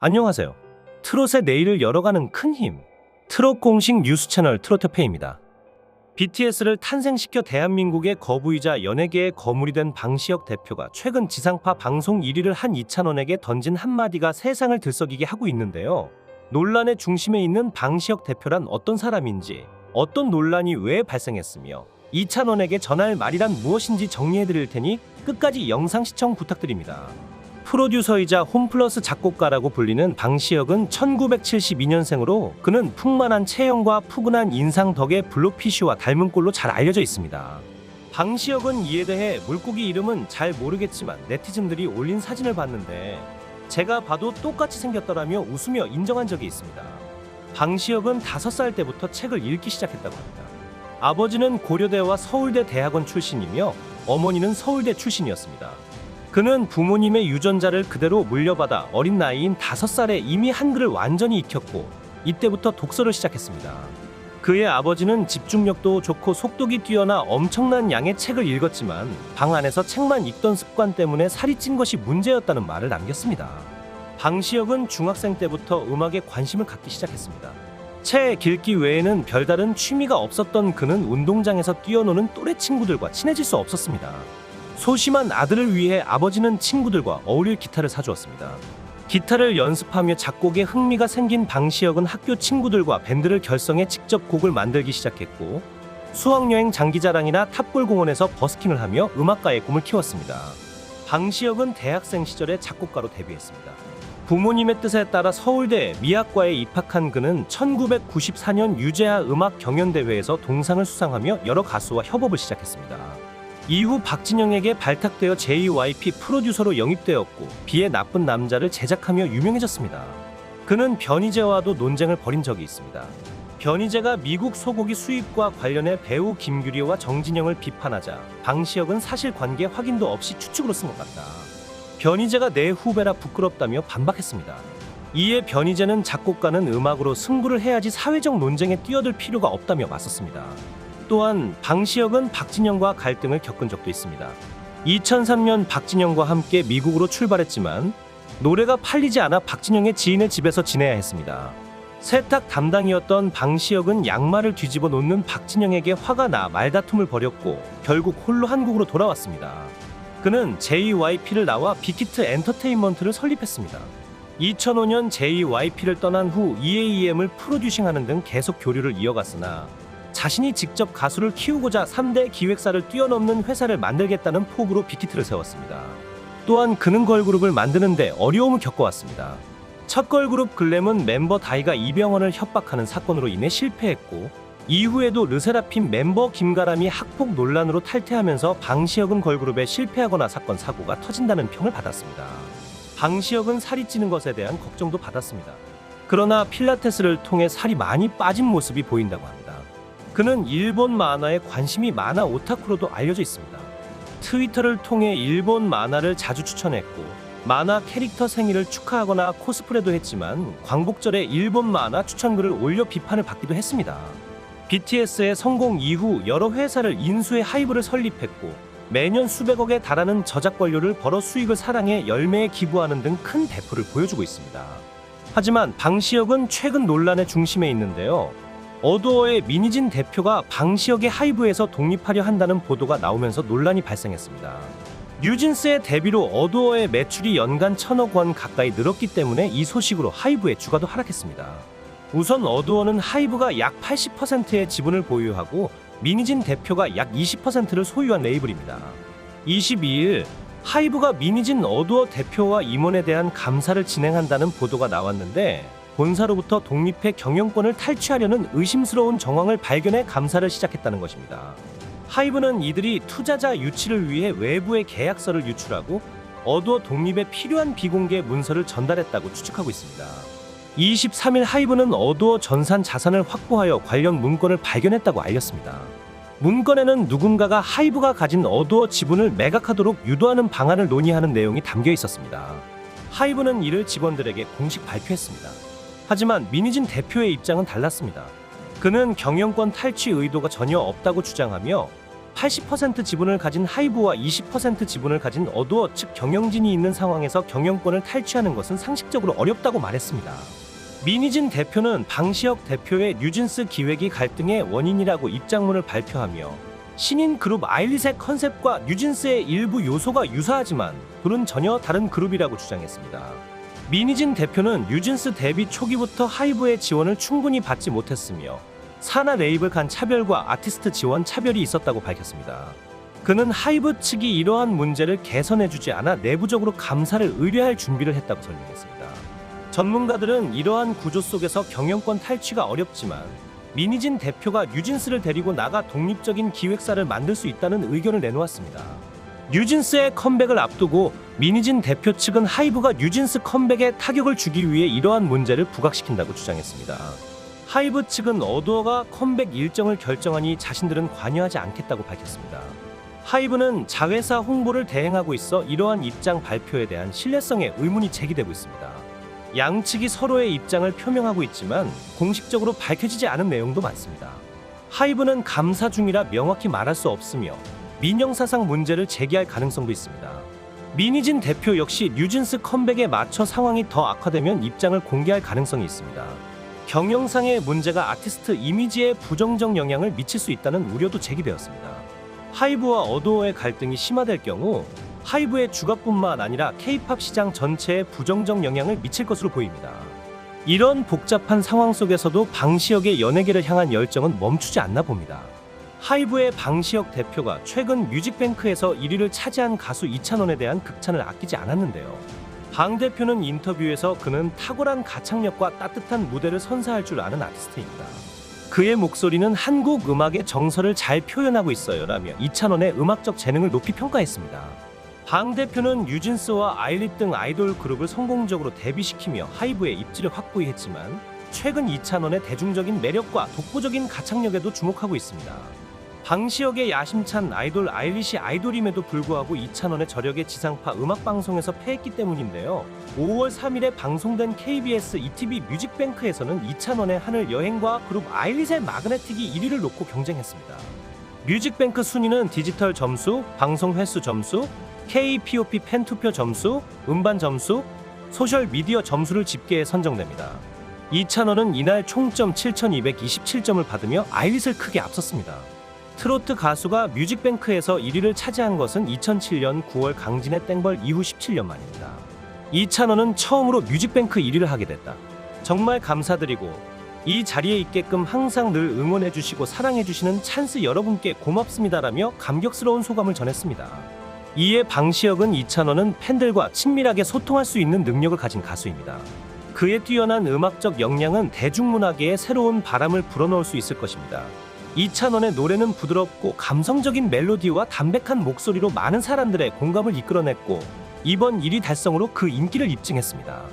안녕하세요. 트롯의 내일을 열어가는 큰 힘. 트롯 공식 뉴스 채널 트로트페이입니다. BTS를 탄생시켜 대한민국의 거부이자 연예계의 거물이 된 방시혁 대표가 최근 지상파 방송 1위를 한 이찬원에게 던진 한마디가 세상을 들썩이게 하고 있는데요. 논란의 중심에 있는 방시혁 대표란 어떤 사람인지, 어떤 논란이 왜 발생했으며 이찬원에게 전할 말이란 무엇인지 정리해드릴 테니 끝까지 영상 시청 부탁드립니다. 프로듀서이자 홈플러스 작곡가라고 불리는 방시혁은 1972년생으로 그는 풍만한 체형과 푸근한 인상 덕에 블록피쉬와 닮은 꼴로 잘 알려져 있습니다. 방시혁은 이에 대해 물고기 이름은 잘 모르겠지만 네티즌들이 올린 사진을 봤는데 제가 봐도 똑같이 생겼더라며 웃으며 인정한 적이 있습니다. 방시혁은 5살 때부터 책을 읽기 시작했다고 합니다. 아버지는 고려대와 서울대 대학원 출신이며 어머니는 서울대 출신이었습니다. 그는 부모님의 유전자를 그대로 물려받아 어린 나이인 5살에 이미 한글을 완전히 익혔고 이때부터 독서를 시작했습니다. 그의 아버지는 집중력도 좋고 속독이 뛰어나 엄청난 양의 책을 읽었지만 방 안에서 책만 읽던 습관 때문에 살이 찐 것이 문제였다는 말을 남겼습니다. 방시혁은 중학생 때부터 음악에 관심을 갖기 시작했습니다. 책 읽기 외에는 별다른 취미가 없었던 그는 운동장에서 뛰어노는 또래 친구들과 친해질 수 없었습니다. 소심한 아들을 위해 아버지는 친구들과 어울릴 기타를 사주었습니다. 기타를 연습하며 작곡에 흥미가 생긴 방시혁은 학교 친구들과 밴드를 결성해 직접 곡을 만들기 시작했고 수학여행 장기자랑이나 탑골공원에서 버스킹을 하며 음악가의 꿈을 키웠습니다. 방시혁은 대학생 시절에 작곡가로 데뷔했습니다. 부모님의 뜻에 따라 서울대 미학과에 입학한 그는 1994년 유재하 음악 경연대회에서 동상을 수상하며 여러 가수와 협업을 시작했습니다. 이후 박진영에게 발탁되어 JYP 프로듀서로 영입되었고 비의 나쁜 남자를 제작하며 유명해졌습니다. 그는 변희재와도 논쟁을 벌인 적이 있습니다. 변희재가 미국 소고기 수입과 관련해 배우 김규리와 정진영을 비판하자 방시혁은 사실관계 확인도 없이 추측으로 쓴 것 같다. 변희재가 내 후배라 부끄럽다며 반박했습니다. 이에 변희재는 작곡가는 음악으로 승부를 해야지 사회적 논쟁에 뛰어들 필요가 없다며 맞섰습니다. 또한 방시혁은 박진영과 갈등을 겪은 적도 있습니다. 2003년 박진영과 함께 미국으로 출발했지만 노래가 팔리지 않아 박진영의 지인의 집에서 지내야 했습니다. 세탁 담당이었던 방시혁은 양말을 뒤집어 놓는 박진영에게 화가 나 말다툼을 벌였고 결국 홀로 한국으로 돌아왔습니다. 그는 JYP를 나와 빅히트 엔터테인먼트를 설립했습니다. 2005년 JYP를 떠난 후 EAEM을 프로듀싱하는 등 계속 교류를 이어갔으나 자신이 직접 가수를 키우고자 3대 기획사를 뛰어넘는 회사를 만들겠다는 포부로 빅히트를 세웠습니다. 또한 그는 걸그룹을 만드는데 어려움을 겪어왔습니다. 첫 걸그룹 글램은 멤버 다이가 이병헌을 협박하는 사건으로 인해 실패했고 이후에도 르세라핌 멤버 김가람이 학폭 논란으로 탈퇴하면서 방시혁은 걸그룹에 실패하거나 사건 사고가 터진다는 평을 받았습니다. 방시혁은 살이 찌는 것에 대한 걱정도 받았습니다. 그러나 필라테스를 통해 살이 많이 빠진 모습이 보인다고 합니다. 그는 일본 만화에 관심이 많아 오타쿠로도 알려져 있습니다. 트위터를 통해 일본 만화를 자주 추천했고 만화 캐릭터 생일을 축하하거나 코스프레도 했지만 광복절에 일본 만화 추천글을 올려 비판을 받기도 했습니다. BTS의 성공 이후 여러 회사를 인수해 하이브를 설립했고 매년 수백억에 달하는 저작 권료를 벌어 수익을 사랑해 열매에 기부하는 등 큰 배포를 보여주고 있습니다. 하지만 방시혁은 최근 논란의 중심에 있는데요. 어두어의 민희진 대표가 방시혁의 하이브에서 독립하려 한다는 보도가 나오면서 논란이 발생했습니다. 뉴진스의 데뷔로 어두어의 매출이 연간 1,000억 원 가까이 늘었기 때문에 이 소식으로 하이브의 주가도 하락했습니다. 우선 어두어는 하이브가 약 80%의 지분을 보유하고 민희진 대표가 약 20%를 소유한 레이블입니다. 22일 하이브가 민희진 어두어 대표와 임원에 대한 감사를 진행한다는 보도가 나왔는데 본사로부터 독립해 경영권을 탈취하려는 의심스러운 정황을 발견해 감사를 시작했다는 것입니다. 하이브는 이들이 투자자 유치를 위해 외부에 계약서를 유출하고 어두어 독립에 필요한 비공개 문서를 전달했다고 추측하고 있습니다. 23일 하이브는 어두어 전산 자산을 확보하여 관련 문건을 발견했다고 알렸습니다. 문건에는 누군가가 하이브가 가진 어두어 지분을 매각하도록 유도하는 방안을 논의하는 내용이 담겨 있었습니다. 하이브는 이를 직원들에게 공식 발표했습니다. 하지만 민희진 대표의 입장은 달랐습니다. 그는 경영권 탈취 의도가 전혀 없다고 주장하며 80% 지분을 가진 하이브와 20% 지분을 가진 어두어 측 경영진이 있는 상황에서 경영권을 탈취하는 것은 상식적으로 어렵다고 말했습니다. 민희진 대표는 방시혁 대표의 뉴진스 기획이 갈등의 원인이라고 입장문을 발표하며 신인 그룹 아일릿의 컨셉과 뉴진스의 일부 요소가 유사하지만 둘은 전혀 다른 그룹이라고 주장했습니다. 민희진 대표는 뉴진스 데뷔 초기부터 하이브의 지원을 충분히 받지 못했으며 산하 레이블 간 차별과 아티스트 지원 차별이 있었다고 밝혔습니다. 그는 하이브 측이 이러한 문제를 개선해주지 않아 내부적으로 감사를 의뢰할 준비를 했다고 설명했습니다. 전문가들은 이러한 구조 속에서 경영권 탈취가 어렵지만 민희진 대표가 뉴진스를 데리고 나가 독립적인 기획사를 만들 수 있다는 의견을 내놓았습니다. 뉴진스의 컴백을 앞두고 민희진 대표 측은 하이브가 뉴진스 컴백에 타격을 주기 위해 이러한 문제를 부각시킨다고 주장했습니다. 하이브 측은 어두어가 컴백 일정을 결정하니 자신들은 관여하지 않겠다고 밝혔습니다. 하이브는 자회사 홍보를 대행하고 있어 이러한 입장 발표에 대한 신뢰성에 의문이 제기되고 있습니다. 양측이 서로의 입장을 표명하고 있지만 공식적으로 밝혀지지 않은 내용도 많습니다. 하이브는 감사 중이라 명확히 말할 수 없으며 민영사상 문제를 제기할 가능성도 있습니다. 민희진 대표 역시 뉴진스 컴백에 맞춰 상황이 더 악화되면 입장을 공개할 가능성이 있습니다. 경영상의 문제가 아티스트 이미지에 부정적 영향을 미칠 수 있다는 우려도 제기되었습니다. 하이브와 어두어의 갈등이 심화될 경우 하이브의 주가뿐만 아니라 K-팝 시장 전체에 부정적 영향을 미칠 것으로 보입니다. 이런 복잡한 상황 속에서도 방시혁의 연예계를 향한 열정은 멈추지 않나 봅니다. 하이브의 방시혁 대표가 최근 뮤직뱅크에서 1위를 차지한 가수 이찬원에 대한 극찬을 아끼지 않았는데요. 방 대표는 인터뷰에서 그는 탁월한 가창력과 따뜻한 무대를 선사할 줄 아는 아티스트입니다. 그의 목소리는 한국 음악의 정서를 잘 표현하고 있어요 라며 이찬원의 음악적 재능을 높이 평가했습니다. 방 대표는 뉴진스와 아일릿 등 아이돌 그룹을 성공적으로 데뷔시키며 하이브의 입지를 확고히 했지만 최근 이찬원의 대중적인 매력과 독보적인 가창력에도 주목하고 있습니다. 방시혁의 야심찬 아이돌 아일릿이 아이돌임에도 불구하고 이찬원의 저력의 지상파 음악방송에서 패했기 때문인데요. 5월 3일에 방송된 KBS ETV 뮤직뱅크에서는 이찬원의 하늘 여행과 그룹 아일릿의 마그네틱이 1위를 놓고 경쟁했습니다. 뮤직뱅크 순위는 디지털 점수, 방송 횟수 점수, K-POP 팬투표 점수, 음반 점수, 소셜미디어 점수를 집계해 선정됩니다. 이찬원은 이날 총점 7,227점을 받으며 아일릿을 크게 앞섰습니다. 트로트 가수가 뮤직뱅크에서 1위를 차지한 것은 2007년 9월 강진의 땡벌 이후 17년 만입니다. 이찬원은 처음으로 뮤직뱅크 1위를 하게 됐다. 정말 감사드리고 이 자리에 있게끔 항상 늘 응원해주시고 사랑해주시는 찬스 여러분께 고맙습니다라며 감격스러운 소감을 전했습니다. 이에 방시혁은 이찬원은 팬들과 친밀하게 소통할 수 있는 능력을 가진 가수입니다. 그의 뛰어난 음악적 역량은 대중문화계에 새로운 바람을 불어넣을 수 있을 것입니다. 이찬원의 노래는 부드럽고 감성적인 멜로디와 담백한 목소리로 많은 사람들의 공감을 이끌어냈고 이번 1위 달성으로 그 인기를 입증했습니다.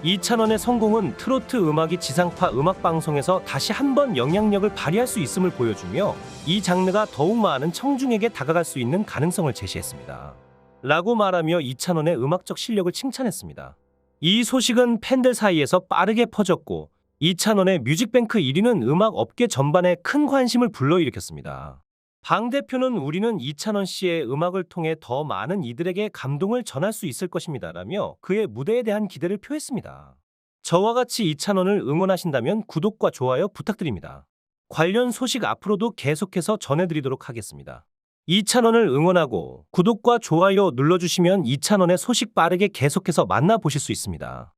이찬원의 성공은 트로트 음악이 지상파 음악방송에서 다시 한번 영향력을 발휘할 수 있음을 보여주며 이 장르가 더욱 많은 청중에게 다가갈 수 있는 가능성을 제시했습니다. 라고 말하며 이찬원의 음악적 실력을 칭찬했습니다. 이 소식은 팬들 사이에서 빠르게 퍼졌고 이찬원의 뮤직뱅크 1위는 음악 업계 전반에 큰 관심을 불러일으켰습니다. 방 대표는 우리는 이찬원 씨의 음악을 통해 더 많은 이들에게 감동을 전할 수 있을 것입니다라며 그의 무대에 대한 기대를 표했습니다. 저와 같이 이찬원을 응원하신다면 구독과 좋아요 부탁드립니다. 관련 소식 앞으로도 계속해서 전해드리도록 하겠습니다. 이찬원을 응원하고 구독과 좋아요 눌러주시면 이찬원의 소식 빠르게 계속해서 만나보실 수 있습니다.